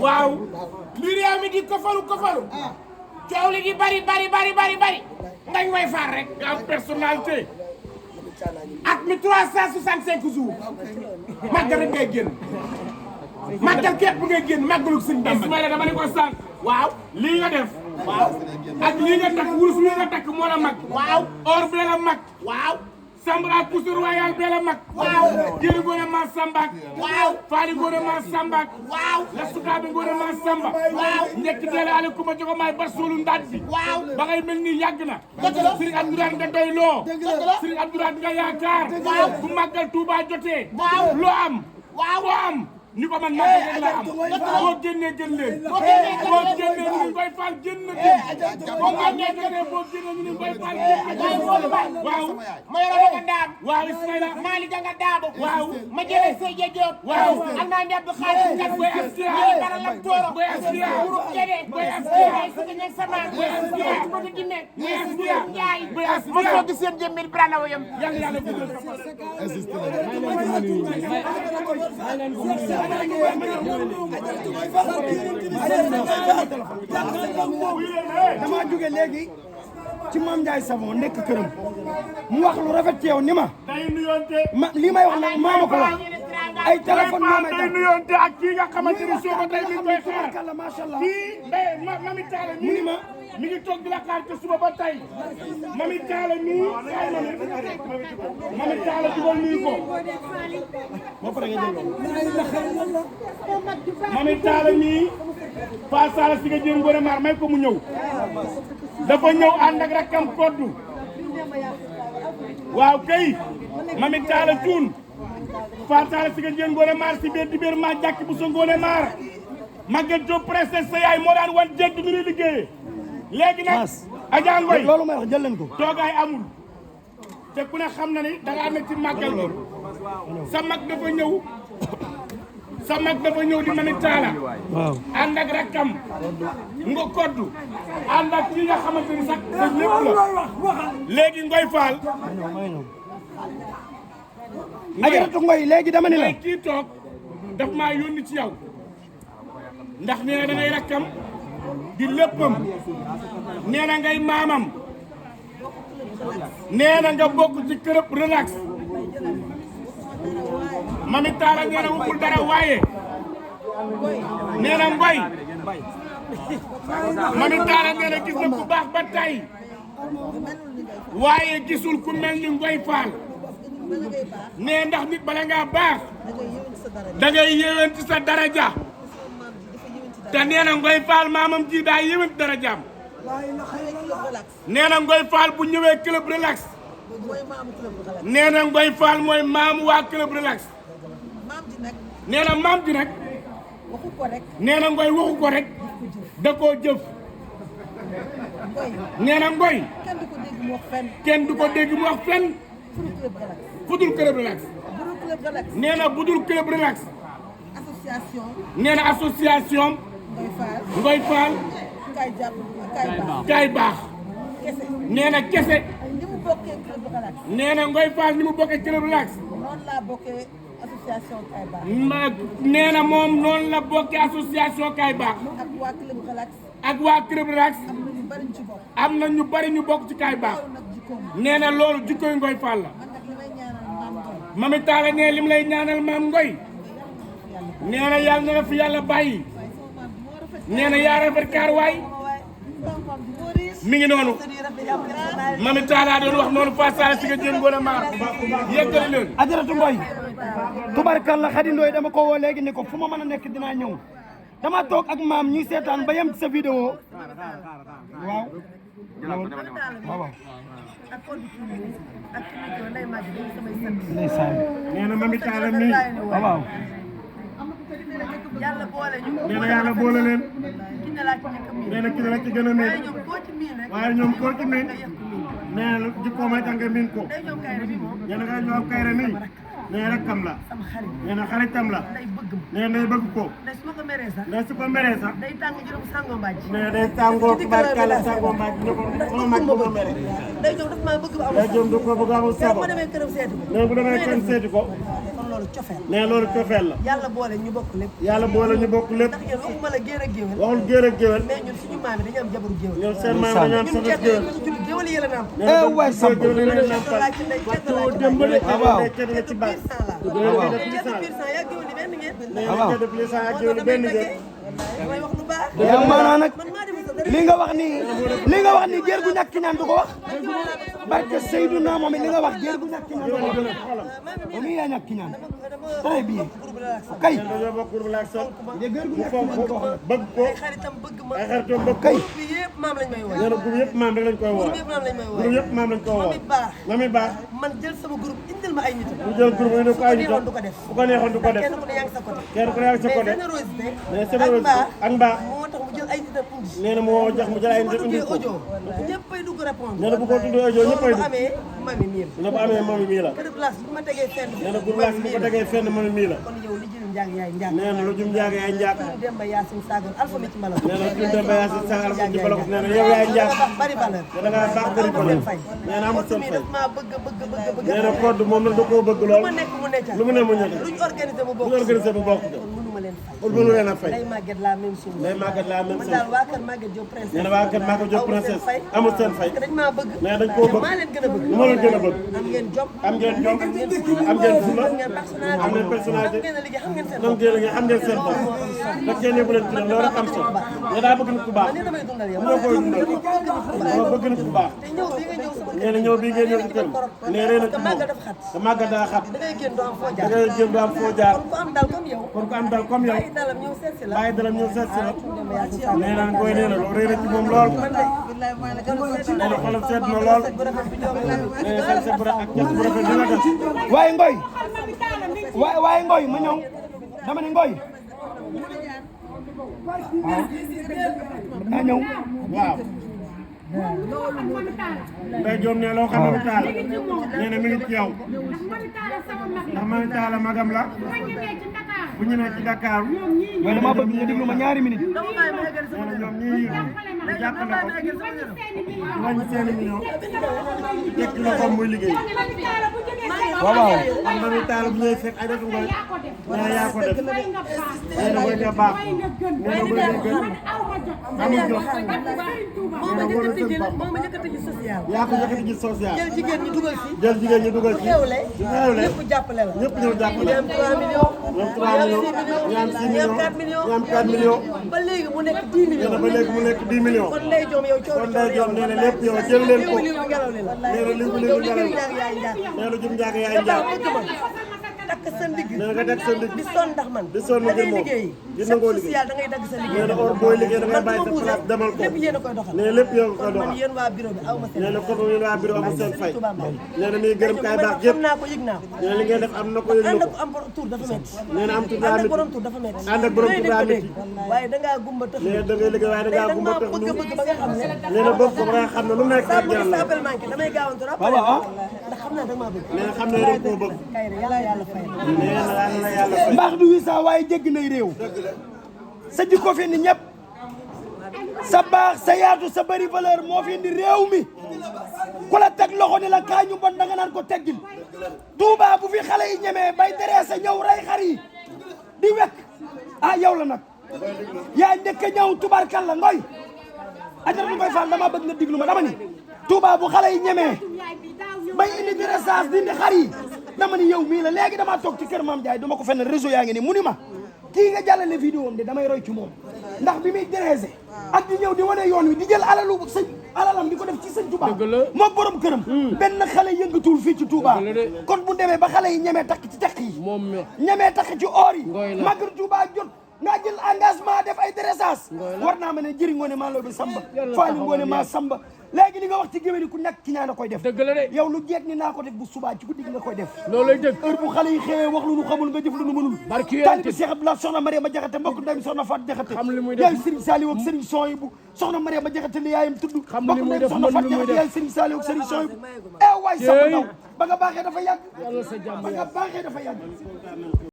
waaw li réew mi di kofalu coow li di bari ngañ way faar rek nga am personnalité at mi 365 jours màggal rek ngay génn màggal képp ngay génn màggalu sëñ Bamba Ismaïla dama ne ko sànq waaw lii nga def waaw ak lii nga takk wurus lii nga takk moo la mag waaw or bi la mag waaw Sambra Pousse Royal bee la mag. waaw jëli ngoone ma Sambak. waaw faali ngoone ma Sambak. waaw la sukaabi ngoone ma Samba. waaw njëkk deele ale kuma jogo maay barsoolu ndaat bi. waaw ba ngay mel ni yàgg na. dëgg la Serigne Abdourahmane nga doy loo. dëgg la Serigne Abdourahmane nga yaakaar. waaw bu màggal Touba jotee. waaw loo am. waaw loo am. ni ko man màggal rek laa am. boo génnee gën leen. boo génnee ñu ni Ngoye Fall génn na génn. boo génnee ñu ni Ngoye Fall génn na génn. waaw. ma yore nga daam. waaw Ismaïla. Malick nga daam. waaw ma jëlee Seye Diop. waaw Alma Ndiaye Abdou Khadim kat. Boy Askia. Bara Lam Toro. Boy Askia. Groupe Guédé. Boy Askia. Sëñ Ñeeg Sama. Boy Askia. Boy Askia. Boy Askia. Ndiaye. Boy Askia. ma soog seen jëmmir Birana Woyam. yàlla dama jóge léegi ci Mame Ndiaye Savon nekk këram mu wax lu rafet ci yow ni ma lii may wax nag maa ma ko wax ay téléphone moo may day nuyoonte ak kii nga xamante ni soo ko tey mi ngi koy xaar macha allah kii Mami Talla mu ni ma mi ngi toog di la xaar te suba ba tey Mami Talla mii ay Mami Talla dugal nuyu ko boo pare nga jël Mami Talla mii Fa Sala si nga jël Ngoné Mar may ko mu ñëw dafa ñëw ànd ak rakkam koddu waaw kay Mami Talla Thioune Fa Sala si nga jël Ngoné Mar si biir di biir ma jàkk bu sa Ngoné Mar Maguette Diop presque sa yaay moo daan wan jégg nu ñuy liggéeyee léegi nag Adja Ngoye loolu may wax jël leen ko toogaay amul te ku ne xam na ni da ngaa nekk ci màggal gi sa mag dafa ñëw di Mami Talla waaw ànd ak rakkam nga koddu ànd ak ki nga xamante ni sax sa lépp la léegi Ngoye Fall ajaratu Ngoye léegi dama ni la kii toog daf maa yónni ci yow ndax nee na da ngay rakkam di léppam nee na ngay maamam nee na nga bokk ci kërëb relax Mami Talla nee na waxul dara waaye nee na Ngoye Mami Talla nee na gis na ku baax ba tey waaye gisul ku mel ni Ngoye Fall nee ndax nit bala ngaa baax da ngay yéwén ci sa daraja te nee na Ngoye Fall maamam ji daa yéwén ci darajaam nee na Ngoye Fall bu ñëwee club relax nee na Ngoye Fall mooy maamu waa club relax nee na maam ji nag nee na Ngoye waxu ko rek da koo jëf nee na Ngoye kenn du ko dégg mu wax fenn fudul club relax nee na budul club relax nee na association Ngoye Fall kay baax nee na kese nee na Ngoye Fall ni mu bokkee club relax nee na moom noonu la bokkee association kay baax ak waa club relax am na ñu bari ñu bokk ci kay baax nee na loolu jikkoy Ngoye Fall la Mami Talla nee lim lay ñaanal maam Ngoye nee na yàlla na la fi yàlla bàyyi nee na yaa rafet kaar waay mi ngi noonu Mami Talla doon wax noonu Fa Sala si nga jën Ngoné Mar yeggali leen ajaratu Ngoye tubarkalla Khady Ndoye dama ko woo léegi ni ko fu ma mën a nekk dinaa ñëw dama toog ak maam ñuy seetaan ba yem ci sa vidéo waaw waaw ndeysaan nee na Mami Talla mi waaw nee na yàlla boole leen nee na ki la ci gën a miin waaye ñoom koo ci miin nee na jikko may tax nga miin ko nee na nga ñëw Kayre mi nee na rakkam la nee na xaritam la nee na day bëgg ko nee su ko meree sax nee na day tàngoo tubaarkàlla sangoo mbaaj ñu ko mag bu ko mere day jëm du ko bëgg amul sago nee bu demee kenn seeti ko loolu cofeel nee loolu cofeel la yàlla boole ñu bokk lépp yàlla boole ñu bokk lépp ndax yéen waxuma la géer ak géwél waxul géer ak géwél mais ñun suñu maam yi dañu am jabaru géwél ñoom seen maam dañu am ñun soxna kenn géwél ñu ci judd géwél yi la namp waay Samb laa ci ndey kenn laa ci démbale waaw kenn nga ci baax yaa de plus ak géwél benn ngeen damay wax lu baax yaa maanaa nag man maa defa sa li nga wax ni géer gu ñàkk ñaan du ko wax barke Seydina moom li nga wax géer gu ñàkk ñaan du ko wax moom yaa ñàkk ñaan très bien kay dañoo bokk groupe la ak sol géer gu ñàkk ñaan du ko wax bëgg ko ay xaritam bëgg ma ay xaritam bëgg kay bi yëpp maam lañ may woo nee na groupe yëpp maam rek lañ koy woo yëpp maam lañ may woo groupe yëpp maam lañ koy woo mami baax mami baax man jël sama groupe indil ma ay nitam mu jël groupe yi ne ko ay nitam du ko def bu ko neexoon du ko def kenn ku ne yaa ngi sa côté kenn ku ne ak sa côté mais générosité mais générosité ak mbaax moo tax mu jël ay nitam indi nee na moo jox mu jël ay bu nitam indi duggee ko audio ñëppay dugg répondre nee na bu ko tuddee audio ñëppay bu amee mami mii la dina ko amee mami mii la kër place bu ma tegee fenn nee na groupe la bu ko tegee fenn mami mii la kon yow li jël njaag yaay njaag nee na lu jum njaag yaay njaag Demba Yacine Sagal alpha mi ci mbala nee na tuñ dem ba yaa si sangal fu ci balok nee na yow yaay njaag bari valeur da nga baax bëri ko nee na amul seen fay daf maa bëgg nee na code moom la da koo bëgg lool ma nekk mu nekk lu mu ne mu ñëw luñ organisé mu lu bokk organisé bu bokk kon mënu ma leen fay pour mënu leen a fay day màgget la même chose day màggat la même man chose daal waa kër Maguette Diop princesse nee na waa kër maa ko jox princesse amul seen fay dañ maa bëgg nee dañ koo bëgg maa leen gën a bëgg moo leen gën a bëgg am ngeen jom am ngeen jom am ngeen fula am ngeen personnalité am ngeen personnalité am ngeen a liggéey xam ngeen seen nam ngeen liggéey xam ngeen seen bopp da ngeen yóbbu leen ci loolu rek am solo nee daa bëgg nit ku baax man ni damay dundal yow ñoo koy dundal dama bëgg nit ku baax te ñëw bi nga ñëw sama nee na ñëw bii ngeen ñëw ci kër nee ree na ci moom màggal dafa xat te màggat daa xat da ngay génn doo am foo da jaar ngay jëm du am foo jaar kon ku am dal comme yow kon ku am dal comme yow ay dalam ñëw seet si la bàyyi dalam ñëw seet si la Demba Yacine Sagal nee na koy nee na loolu ree na ci moom lool man de billahi maa la gën a seet nee na xolam seet na lool bu rafet bi jox la nee na seen bu rafet ak ñett bu rafet dina def waaye ngoy waaye ngoy ma ñëw dama ne ngoy naa ñëw waaw Ndeye Diop ne loo xam ne taal nee na mi ngi ci yow ndax man taala magam la bu ñu nee ci Dakar mais dama bëgg nga déglu ma ñaari minute nee na ñoom ñii ñu jàppale ko wàññi seeni million tekk loxoom muy liggéey waaw waaw am na ñu taal bu ñëwee fekk ay def ngoy nee na yaa ko def nee na mooy nga baax nee na mooy nga gën amul jot moom ma njëkk a tëj social yaa ko njëkk ci social jël jigéen ñi dugal ci jël jigéen ñi dugal ci xewle xewle ñëpp jàppale la ñëpp ñëw jàppale ñu am 3 millions ñoom 3 millions ñu am 6 millions ñu am 4 millions ba léegi mu nekk 10 nee millions na ba léegi mu nekk 10 millions kon Ndeye Diop yow coono kon Ndeye Diop nee na lépp yow jël leen ko liw ngelaw li la nee na liw liw ngelaw li yaay njaag nee na jum njaag yaay nga njaag bëgg ma takk sa ndigg nee na nga teg sa ndigg di sonn ndax man di sonn da ngay ngir moom liggéey di nangoo liggéey social da ngay dagg sa nee liggéey na or booy liggéey da ngay bàyyi sa place demal ko lépp yéen a koy doxal nee na lépp yow koy man doxal yéen waa bureau bi aw ma seen nee na comme yéen waa bureau amul seen fay Touba Mbaye nee na mi ngi gërëm kaay baax xam yëpp naa ko yëg naa ko nee na li ngeen def am na ko yëg na ànd ko ak am tur dafa métti nee na am tur ànd daa ak métti borom tur dafa métti ànd ak borom tur daa métti waaye dangaa gumba tëx nee na da ngay liggéey waaye da ngaa gumba tax bëgg bëgg ba nga xam ne nee na bëgg ko ba nga xam ne lu nekk saa rek bu jaral la appel manqué damay gaawantu rap waaw waaw ndax xam naa da nga maa bëgg nee na xam ne rek koo bëgg kay de yàlla yàlla fay nee na yàlla na yàlla fay mbaax du wi saa waaye jéggi nay réew sa jikko fi indi ñëpp sa baax sa yaatu sa bëri valeur moo fi indi réew mi ku la teg loxo ni la kaa ñu bon da nga naan ko teggil Touba bu fi xale yi ñemee bay deree sa ñëw rey xar yi di wekk ah yow la nag yaa njëkk a ñëw tubarkalla ngoy ajaratu ngoy Fall dama bëgg nga diglu ma dama ni Touba bu xale yi ñemee bay indi dressage dindi xar yi dama ni yow mii la léegi damaa toog ci kër Mame Ndiaye duma ko fenn réseau yaa ngi ni mu ni ma kii nga jàllale vidéo am de damay roy ci moom ndax bi muy dressé ak di ñëw di wane yoon wi di jël alalam di ko def ci sëñ Touba moom borom këram benn xale yëngatuwul fii ci Touba kon bu demee ba xale yi ñemee takk ci takk yi ñemee takk ci or yi magar Touba jot nga jël engagement def ay dressage war naa ma ne jëri ngoone maa loo bi samba faali ngoone maa samba léegi li nga wax ci géwél yi ku ñàkk ci ñaan a koy def dëgg la de yow lu jeeg ni naa ko def bu subaa ci guddi gi nga koy def loolay dëgg heure bu xale yi xëyee wax lu nu xamul nga jëf lu nu mënul barki taalibi Cheikh Abdoulaye soxna Mariama Jaxate mbokk ndeymi soxna Faat Jaxate xam li muy def yaay Serigne Saliou ak Serigne Sohibou soxna Mariama Jaxate li yaayam tudd xam mbokk li muy ndeymi def soxna mën Faat li muy Jaxate def yaay Serigne Saliou ak Serigne Sohibou waay sama ndaw ba nga baaxee dafa yàgg yàlla sa jàmm ba nga baaxee dafa yàgg